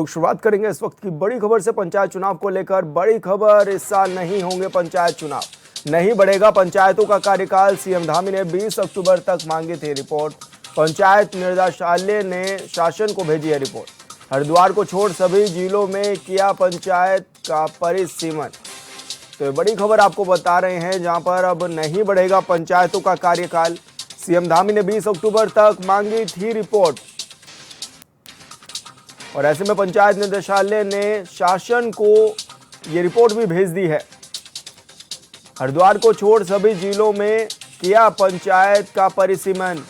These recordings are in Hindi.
रुक शुरुआत करेंगे इस वक्त की बड़ी खबर से। पंचायत चुनाव को लेकर बड़ी खबर, इस साल नहीं होंगे पंचायत चुनाव, नहीं बढ़ेगा पंचायतों का कार्यकाल। सीएम धामी ने 20 अक्टूबर तक मांगी थी रिपोर्ट। पंचायत निदेशालय ने शासन को भेजी है रिपोर्ट। हरिद्वार को छोड़ सभी जिलों में किया पंचायत का परिसीमन। तो ये बड़ी खबर आपको बता रहे हैं, जहां पर अब नहीं बढ़ेगा पंचायतों का कार्यकाल। सीएम धामी ने 20 अक्टूबर तक मांगी थी रिपोर्ट और ऐसे में पंचायत निदेशालय ने शासन को ये रिपोर्ट भी भेज दी है। हरिद्वार को छोड़ सभी जिलों में किया पंचायत का परिसीमन।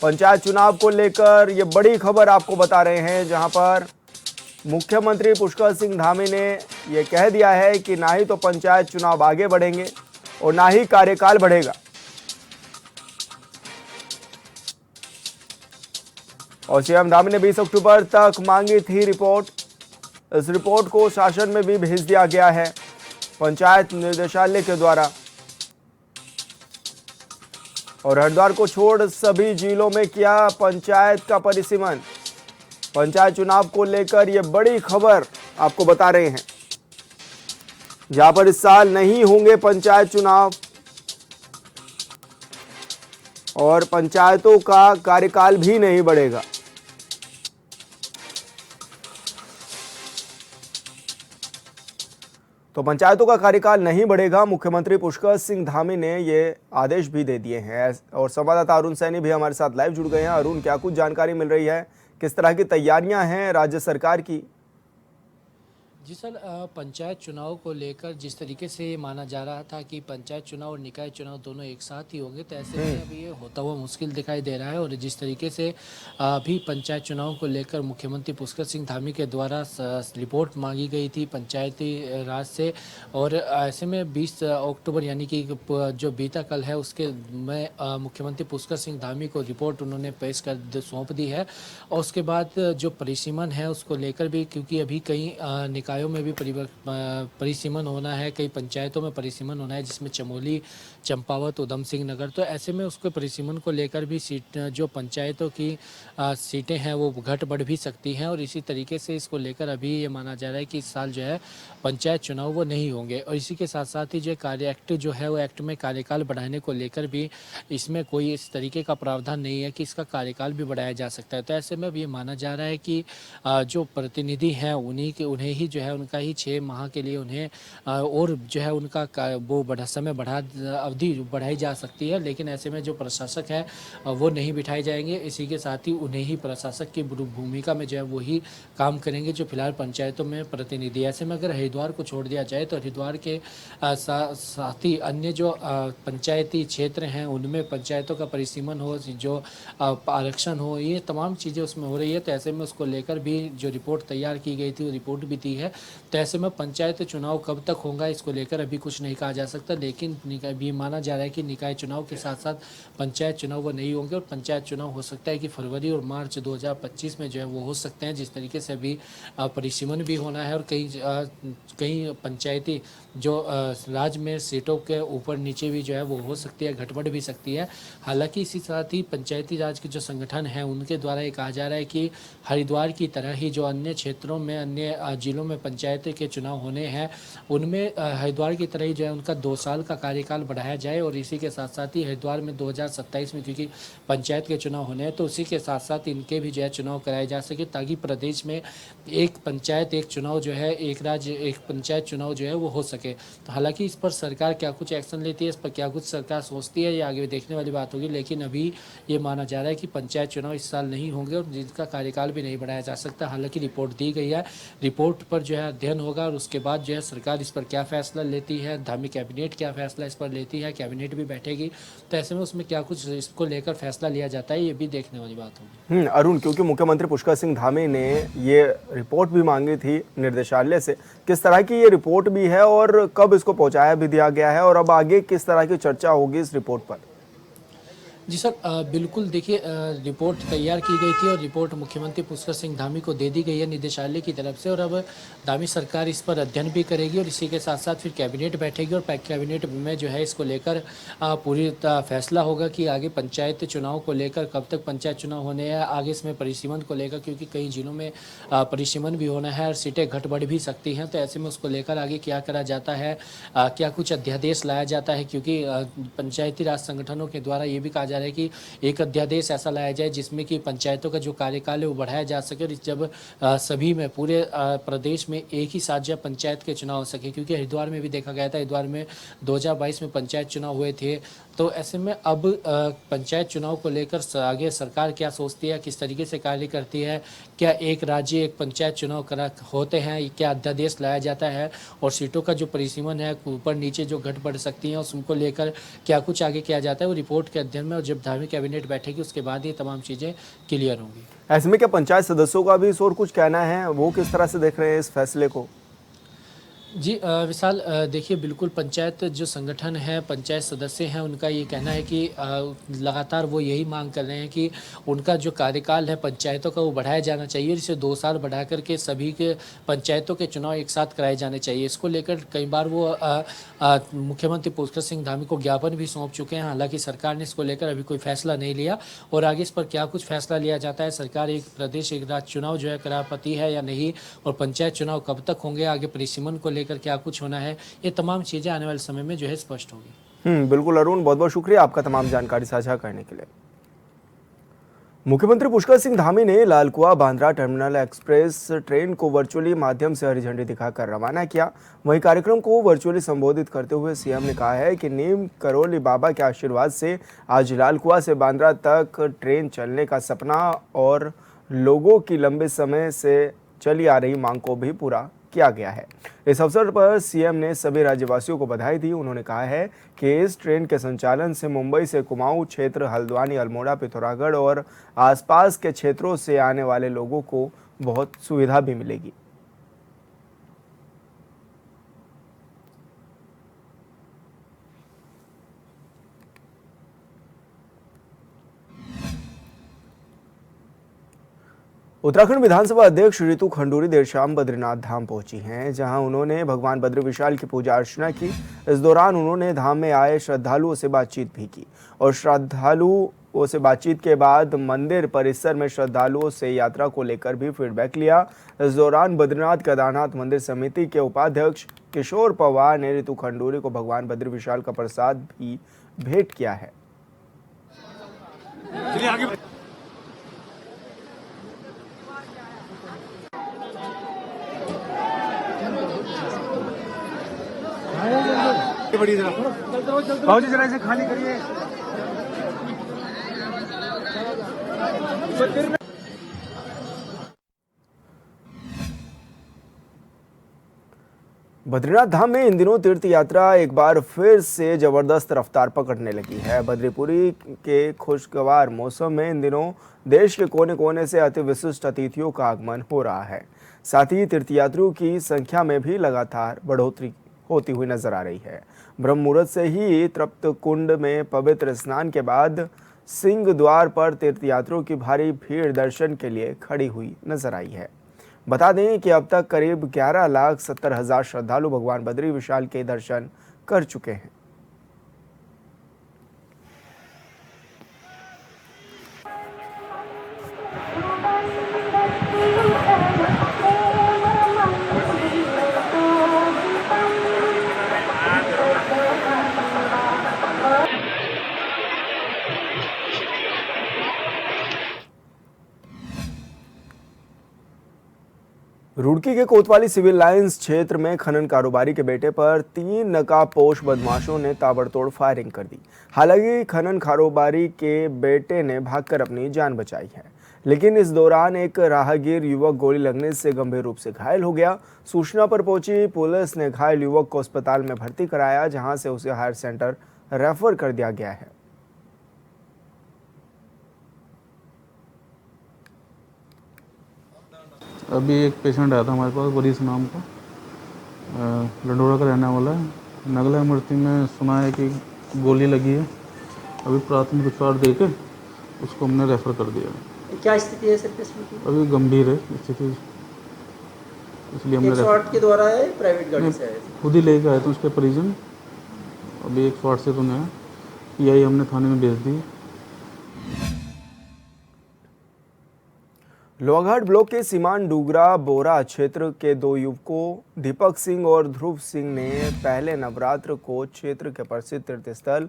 पंचायत चुनाव को लेकर ये बड़ी खबर आपको बता रहे हैं, जहां पर मुख्यमंत्री पुष्कर सिंह धामी ने ये कह दिया है कि ना ही तो पंचायत चुनाव आगे बढ़ेंगे और ना ही कार्यकाल बढ़ेगा। और सीएम धामी ने 20 अक्टूबर तक मांगी थी रिपोर्ट। इस रिपोर्ट को शासन में भी भेज दिया गया है पंचायत निदेशालय के द्वारा। और हरिद्वार को छोड़ सभी जिलों में किया पंचायत का परिसीमन। पंचायत चुनाव को लेकर यह बड़ी खबर आपको बता रहे हैं, जहां पर इस साल नहीं होंगे पंचायत चुनाव और पंचायतों का कार्यकाल भी नहीं बढ़ेगा। तो पंचायतों का कार्यकाल नहीं बढ़ेगा, मुख्यमंत्री पुष्कर सिंह धामी ने ये आदेश भी दे दिए हैं। और संवाददाता अरुण सैनी भी हमारे साथ लाइव जुड़ गए हैं। अरुण, क्या कुछ जानकारी मिल रही है, किस तरह की तैयारियां हैं राज्य सरकार की? जी सर, पंचायत चुनाव को लेकर जिस तरीके से ये माना जा रहा था कि पंचायत चुनाव और निकाय चुनाव दोनों एक साथ ही होंगे, तो ऐसे में अभी ये होता हुआ मुश्किल दिखाई दे रहा है। और जिस तरीके से अभी पंचायत चुनाव को लेकर मुख्यमंत्री पुष्कर सिंह धामी के द्वारा रिपोर्ट मांगी गई थी पंचायती राज से, और ऐसे में 20 अक्टूबर यानी कि जो बीता कल है उसके में मुख्यमंत्री पुष्कर सिंह धामी को रिपोर्ट उन्होंने पेश कर सौंप दी है। और उसके बाद जो परिसीमन है उसको लेकर भी, क्योंकि अभी कई निकायों में भी परिसीमन होना है, कई पंचायतों में परिसीमन होना है, जिसमें चमोली, चंपावत, उधम सिंह नगर, तो ऐसे में उसके परिसीमन को लेकर भी सीट जो पंचायतों की सीटें हैं वो घट बढ़ भी सकती हैं। और इसी तरीके से इसको लेकर अभी ये माना जा रहा है कि इस साल जो है पंचायत चुनाव वो नहीं होंगे। और इसी के साथ साथ ही जो कार्य एक्ट जो है वो एक्ट में कार्यकाल बढ़ाने को लेकर भी इसमें कोई इस तरीके का प्रावधान नहीं है कि इसका कार्यकाल भी बढ़ाया जा सकता है। तो ऐसे में अब ये माना जा रहा है कि जो प्रतिनिधि हैं उन्हें ही जो है उनका ही 6 माह के लिए उन्हें और जो है उनका वो समय अवधि बढ़ाई जा सकती है। लेकिन ऐसे में जो प्रशासक है वो नहीं बिठाए जाएंगे। इसी के साथ ही उन्हें ही प्रशासक की भूमिका में जो है वही काम करेंगे जो फिलहाल पंचायतों में प्रतिनिधि। ऐसे में अगर हरिद्वार को छोड़ दिया जाए तो हरिद्वार के साथ ही अन्य जो पंचायती क्षेत्र हैं उनमें पंचायतों का परिसीमन हो, जो आरक्षण हो, ये तमाम चीज़ें उसमें हो रही है। तो ऐसे में उसको लेकर भी जो रिपोर्ट तैयार की गई थी वो रिपोर्ट भी दी है। तो ऐसे में पंचायत चुनाव कब तक होगा इसको लेकर अभी कुछ नहीं कहा जा सकता, लेकिन भी माना जा रहा है कि निकाय चुनाव के साथ साथ पंचायत चुनाव वो नहीं होंगे। और पंचायत चुनाव हो सकता है कि फरवरी और मार्च 2025 में जो है वो हो सकते हैं, जिस तरीके से अभी परिसीमन भी होना है। और कई पंचायती जो राज्य में सीटों के ऊपर नीचे भी जो है वो हो सकती है, घटबढ़ भी सकती है। हालांकि इसी साथ ही पंचायती राज के जो संगठन हैं उनके द्वारा ये कहा जा रहा है कि हरिद्वार की तरह ही जो अन्य क्षेत्रों में, अन्य जिलों में पंचायत के चुनाव होने हैं उनमें हरिद्वार की तरह ही जो है उनका 2 साल का कार्यकाल बढ़ाया जाए। और इसी के साथ साथ ही हरिद्वार में 2027 में क्योंकि पंचायत के चुनाव होने हैं तो उसी के साथ साथ इनके भी जो है चुनाव कराए जा सके, ताकि प्रदेश में एक पंचायत एक चुनाव जो है, एक राज्य एक पंचायत चुनाव जो है वो हो सके। तो हालांकि इस पर सरकार क्या कुछ एक्शन लेती है, इस पर क्या कुछ सरकार सोचती है, ये आगे देखने वाली बात होगी। लेकिन अभी ये माना जा रहा है कि पंचायत चुनाव इस साल नहीं होंगे और जिनका कार्यकाल भी नहीं बढ़ाया जा सकता। हालांकि रिपोर्ट दी गई है, रिपोर्ट पर जो है अध्ययन होगा और उसके बाद जो है सरकार इस पर क्या फैसला लेती है, धामी कैबिनेट क्या फैसला इस पर लेती है, कैबिनेट भी बैठेगी। तो ऐसे में उसमें क्या कुछ इसको लेकर फैसला लिया जाता है, ये भी देखने वाली बात होगी। अरुण, क्योंकि मुख्यमंत्री पुष्कर सिंह धामी ने ये रिपोर्ट भी मांगी थी निर्देशालय से, किस तरह की ये रिपोर्ट भी है और कब इसको पहुंचाया भी दिया गया है और अब आगे किस तरह की चर्चा होगी इस रिपोर्ट पर? जी सर, बिल्कुल देखिए, रिपोर्ट तैयार की गई थी और रिपोर्ट मुख्यमंत्री पुष्कर सिंह धामी को दे दी गई है निदेशालय की तरफ से, और अब धामी सरकार इस पर अध्ययन भी करेगी और इसी के साथ साथ फिर कैबिनेट बैठेगी और कैबिनेट में जो है इसको लेकर पूरी फैसला होगा कि आगे पंचायत चुनाव को लेकर कब तक पंचायत चुनाव होने हैं, आगे इसमें परिसीमन को लेकर, क्योंकि कई जिलों में परिसीमन भी होना है और सीटें घट बढ़ भी सकती हैं, तो ऐसे में उसको लेकर आगे क्या करा जाता है, क्या कुछ अध्यादेश लाया जाता है, क्योंकि पंचायती राज संगठनों के द्वारा ये भी कहा जा रहा है कि एक अध्यादेश ऐसा लाया जाए जिसमें कि पंचायतों का जो कार्यकाल है वो बढ़ाया जा सके, और जब सभी में पूरे प्रदेश में एक ही साथ जब पंचायत के चुनाव हो सके, क्योंकि हरिद्वार में भी देखा गया था, हरिद्वार में 2022 में पंचायत चुनाव हुए थे, तो ऐसे में अब पंचायत चुनाव को लेकर आगे सरकार क्या सोचती है, किस तरीके से कार्य करती है, क्या एक राज्य एक पंचायत चुनाव करा होते हैं, क्या अध्यादेश लाया जाता है, और सीटों का जो परिसीमन है ऊपर नीचे जो घट बढ़ सकती हैं उसको लेकर क्या कुछ आगे किया जाता है, वो रिपोर्ट के अध्ययन में, और जब धामी कैबिनेट बैठेगी उसके बाद ये तमाम चीज़ें क्लियर होंगी। ऐसे में क्या पंचायत सदस्यों का भी इस और कुछ कहना है, वो किस तरह से देख रहे हैं इस फैसले को? जी विशाल, देखिए बिल्कुल पंचायत जो संगठन है, पंचायत सदस्य हैं, उनका ये कहना है कि लगातार वो यही मांग कर रहे हैं कि उनका जो कार्यकाल है पंचायतों का वो बढ़ाया जाना चाहिए, और इसे 2 साल बढ़ा करके सभी के पंचायतों के चुनाव एक साथ कराए जाने चाहिए। इसको लेकर कई बार वो मुख्यमंत्री पुष्कर सिंह धामी को ज्ञापन भी सौंप चुके हैं, हालांकि सरकार ने इसको लेकर अभी कोई फैसला नहीं लिया, और आगे इस पर क्या कुछ फैसला लिया जाता है, सरकार एक प्रदेश एक राज्य चुनाव जो है करा पाती है या नहीं, और पंचायत चुनाव कब तक होंगे, आगे परिसीमन को लेकर क्या कुछ होना है, ये तमाम चीज़ें आने वाले समय में जो है स्पष्ट होगी। बिल्कुल अरुण, बहुत बहुत शुक्रिया आपका तमाम जानकारी साझा करने के लिए। मुख्यमंत्री पुष्कर सिंह धामी ने Lalkuan Bandra terminal express train को वर्चुअली माध्यम से हरी झंडी दिखाकर रवाना किया। वहीं कार्यक्रम को वर्चुअली संबोधित करते हुए सीएम ने कहा है कि नीम करोली बाबा के आशीर्वाद से आज लालकुआ से बांद्रा तक ट्रेन चलने का सपना और लोगों की लंबे समय से चली आ रही मांग को भी पूरा किया गया है। इस अवसर पर सीएम ने सभी राज्यवासियों को बधाई दी। उन्होंने कहा है कि इस ट्रेन के संचालन से मुंबई से कुमाऊं क्षेत्र, हल्द्वानी, अल्मोड़ा, पिथौरागढ़ और आसपास के क्षेत्रों से आने वाले लोगों को बहुत सुविधा भी मिलेगी। उत्तराखंड विधानसभा अध्यक्ष रितु खंडूरी देर शाम बद्रीनाथ धाम पहुंची हैं, जहां उन्होंने भगवान बद्री विशाल की पूजा अर्चना की। इस दौरान उन्होंने धाम में आए श्रद्धालुओं से बातचीत भी की और श्रद्धालुओं से बातचीत के बाद मंदिर परिसर में श्रद्धालुओं से यात्रा को लेकर भी फीडबैक लिया। इस दौरान बद्रीनाथ केदारनाथ मंदिर समिति के उपाध्यक्ष किशोर पवार ने रितु खंडूरी को भगवान बद्री विशाल का प्रसाद भी भेंट किया है। बड़ी जरा इसे खाली करिए। बद्रीनाथ धाम में इन दिनों तीर्थ यात्रा एक बार फिर से जबरदस्त रफ्तार पकड़ने लगी है। बद्रीपुरी के खुशगवार मौसम में इन दिनों देश के कोने कोने से अति विशिष्ट अतिथियों का आगमन हो रहा है। साथ ही तीर्थयात्रियों की संख्या में भी लगातार बढ़ोतरी होती हुई नजर आ रही है। ब्रह्म मुहूर्त से ही तृप्त कुंड में पवित्र स्नान के बाद सिंह द्वार पर तीर्थयात्रियों की भारी भीड़ दर्शन के लिए खड़ी हुई नजर आई है। बता दें कि अब तक करीब 11,70,000 श्रद्धालु भगवान बद्री विशाल के दर्शन कर चुके हैं। रुड़की के कोतवाली सिविल लाइंस क्षेत्र में खनन कारोबारी के बेटे पर 3 नकाबपोश बदमाशों ने ताबड़तोड़ फायरिंग कर दी। हालांकि खनन कारोबारी के बेटे ने भागकर अपनी जान बचाई है, लेकिन इस दौरान एक राहगीर युवक गोली लगने से गंभीर रूप से घायल हो गया। सूचना पर पहुंची पुलिस ने घायल युवक को अस्पताल में भर्ती कराया, जहां से उसे हायर सेंटर रेफर कर दिया गया है। अभी एक पेशेंट आया था हमारे पास, वरीस नाम का, लंडोरा का रहने वाला है। नगला मूर्ति में सुना है कि गोली लगी है अभी प्राथमिक उपचार दे के उसको हमने रेफ़र कर दिया है। क्या स्थिति है सर पेशेंट की? अभी गंभीर है स्थिति, इसलिए हमने 108 के द्वारा है, प्राइवेट गाड़ी से आए? खुद ही लेके आए थे उसके परिजन। अभी 108 से तो नहीं, PI हमने थाने में भेज दी। लोहाघाट ब्लॉक के सीमान डूगरा बोरा क्षेत्र के दो युवकों दीपक सिंह और ध्रुव सिंह ने पहले नवरात्र को क्षेत्र के प्रसिद्ध तीर्थस्थल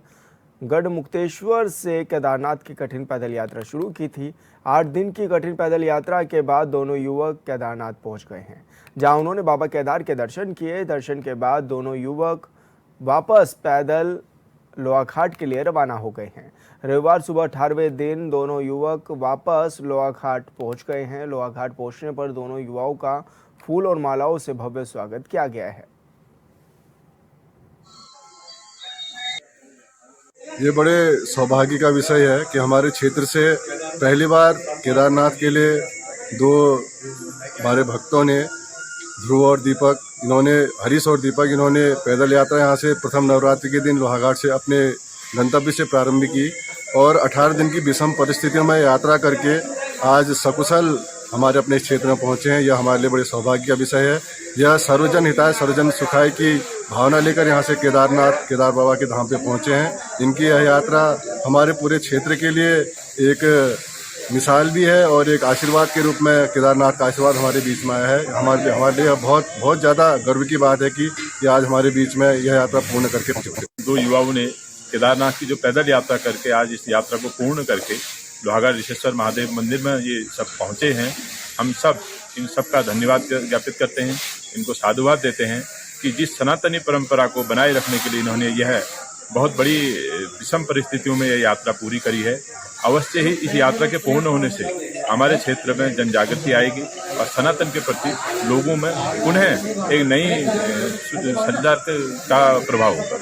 गढ़मुक्तेश्वर से केदारनाथ की कठिन पैदल यात्रा शुरू की थी। 8 दिन की कठिन पैदल यात्रा के बाद दोनों युवक केदारनाथ पहुंच गए हैं, जहां उन्होंने बाबा केदार के दर्शन किए। दर्शन के बाद दोनों युवक वापस पैदल लोहाघाट के लिए रवाना हो गए हैं। रविवार सुबह 18वें दिन दोनों युवक वापस लोहाघाट पहुंच गए हैं। लोहाघाट पहुंचने पर दोनों युवाओं का फूल और मालाओं से भव्य स्वागत किया गया है। ये बड़े सौभाग्य का विषय है कि हमारे क्षेत्र से पहली बार केदारनाथ के लिए दो हमारे भक्तों ने, ध्रुव और दीपक, हरीश और दीपक, इन्होंने पैदल यात्रा यहाँ से प्रथम नवरात्रि के दिन लोहाघाट से अपने गंतव्य से प्रारंभ की और 18 दिन की विषम परिस्थितियों में यात्रा करके आज सकुशल हमारे अपने क्षेत्र में पहुंचे हैं। यह हमारे लिए बड़े सौभाग्य का विषय है। यह सर्वजन हिताय सर्वजन सुखाय की भावना लेकर यहाँ से केदार बाबा के धाम पे पहुंचे हैं। इनकी यह यात्रा हमारे पूरे क्षेत्र के लिए एक मिसाल भी है और एक आशीर्वाद के रूप में केदारनाथ का आशीर्वाद हमारे बीच में आया है। हमारे लिए बहुत ज़्यादा गर्व की बात है कि आज हमारे बीच में यह यात्रा पूर्ण करके पहुंचे। दो युवाओं ने केदारनाथ की जो पैदल यात्रा करके आज इस यात्रा को पूर्ण करके लोहाघाट ऋषेश्वर महादेव मंदिर में ये सब पहुंचे हैं। हम सब इन सब का धन्यवाद ज्ञापित करते हैं, इनको साधुवाद देते हैं कि जिस सनातनी परंपरा को बनाए रखने के लिए इन्होंने यह बहुत बड़ी विषम परिस्थितियों में यह यात्रा पूरी करी है। अवश्य ही इस यात्रा के पूर्ण होने से हमारे क्षेत्र में जन जागृति आएगी और सनातन के प्रति लोगों में पुनः एक नई श्रद्धा का प्रभाव होगा।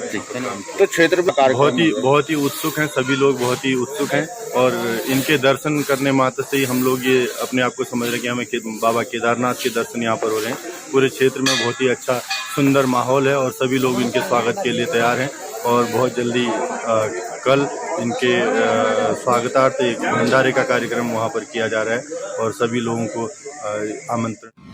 तो क्षेत्र में बहुत ही उत्सुक हैं, सभी लोग बहुत ही उत्सुक हैं और इनके दर्शन करने मात्र से ही हम लोग ये अपने आप को समझ रहे हैं कि हमें बाबा केदारनाथ के दर्शन यहाँ पर हो रहे हैं। पूरे क्षेत्र में बहुत ही अच्छा सुंदर माहौल है और सभी लोग इनके स्वागत के लिए तैयार हैं और बहुत जल्दी कल इनके स्वागतार्थ एक भंडारे का कार्यक्रम वहाँ पर किया जा रहा है और सभी लोगों को आमंत्रण